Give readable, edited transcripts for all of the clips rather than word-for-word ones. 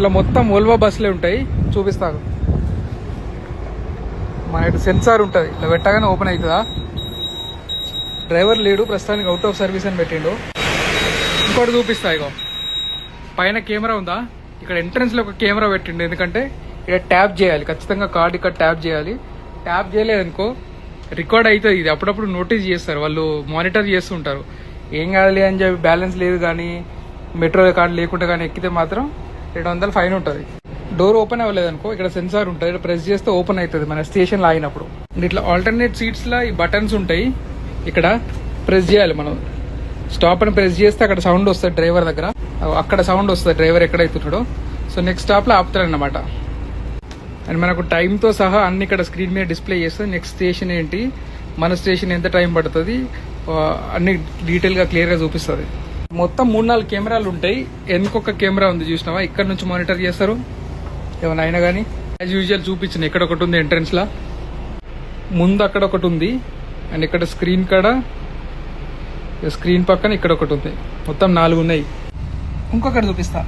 ఇలా మొత్తం వోల్వో బస్సులే ఉంటాయి, చూపిస్తాను. మన ఇటు సెన్సార్ ఉంటుంది, ఇలా పెట్టగానే ఓపెన్ అవుతుందా. డ్రైవర్ లేడు ప్రస్తుతానికి, అవుట్ ఆఫ్ సర్వీస్ అని పెట్టిండు. ఇంకోటి చూపిస్తా, ఇగో పైన కెమెరా ఉందా, ఇక్కడ ఎంట్రన్స్ లో ఒక కెమెరా పెట్టిండు. ఎందుకంటే ఇక్కడ ట్యాప్ చేయాలి ఖచ్చితంగా, కార్డు ఇక్కడ ట్యాప్ చేయాలి. ట్యాప్ చేయలేదనుకో రికార్డ్ అవుతుంది. ఇది అప్పుడప్పుడు నోటీస్ చేస్తారు, వాళ్ళు మానిటర్ చేస్తుంటారు. ఏం కాదులే అని చెప్పి బ్యాలెన్స్ లేదు కానీ మెట్రో కార్డు లేకుండా కానీ ఎక్కితే మాత్రం 200 ఫైన్ ఉంటుంది. డోర్ ఓపెన్ అవ్వలేదనుకో ఇక్కడ సెన్సార్ ఉంటుంది, ఇక్కడ ప్రెస్ చేస్తే ఓపెన్ అవుతుంది మన స్టేషన్లో ఆగినప్పుడు. ఇట్లా ఆల్టర్నేట్ సీట్స్లో ఈ బటన్స్ ఉంటాయి, ఇక్కడ ప్రెస్ చేయాలి మనం. స్టాప్ అని ప్రెస్ చేస్తే అక్కడ సౌండ్ వస్తుంది డ్రైవర్ దగ్గర, అక్కడ సౌండ్ వస్తుంది డ్రైవర్ ఎక్కడైతున్నాడో. సో నెక్స్ట్ స్టాప్లో ఆపుతారన్నమాట. అండ్ మనకు టైంతో సహా అన్ని ఇక్కడ స్క్రీన్ మీద డిస్ప్లే చేస్తుంది. నెక్స్ట్ స్టేషన్ ఏంటి, మన స్టేషన్ ఎంత టైం పడుతుంది, అన్ని డీటెయిల్గా క్లియర్గా చూపిస్తుంది. మొత్తం 3-4 కెమెరాలు ఉంటాయి. ఎందుకొక కెమెరా ఉంది చూసినావా, ఇక్కడ నుంచి మానిటర్ చేస్తారు ఏమైనా అయినా కానీ. యాజ్ యూజువల్ చూపించిన ఇక్కడ ఒకటి ఉంది ఎంట్రన్స్లా, ముందు అక్కడ ఒకటి ఉంది, అండ్ ఇక్కడ స్క్రీన్ కాడ, స్క్రీన్ పక్కన ఇక్కడ ఒకటి ఉంది. మొత్తం 4 ఉన్నాయి. ఇంకొకటి చూపిస్తా,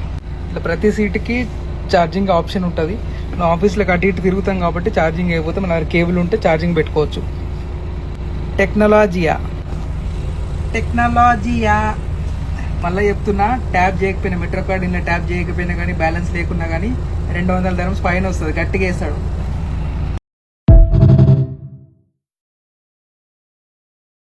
ఇట్లా ప్రతి సీటుకి ఛార్జింగ్ ఆప్షన్ ఉంటుంది. మనం ఆఫీస్లోకి అటు ఇటు తిరుగుతాం కాబట్టి ఛార్జింగ్ అయిపోతే మన కేబుల్ ఉంటే ఛార్జింగ్ పెట్టుకోవచ్చు. టెక్నాలజీయా మళ్ళీ చెప్తున్నా, ట్యాప్ చేయకపోయినా మెట్రో కార్డ్ ఇలా ట్యాప్ చేయకపోయినా కానీ బ్యాలెన్స్ లేకున్నా కానీ 200 dirhams ఫైన్ వస్తుంది, గట్టిగా వేస్తాడు.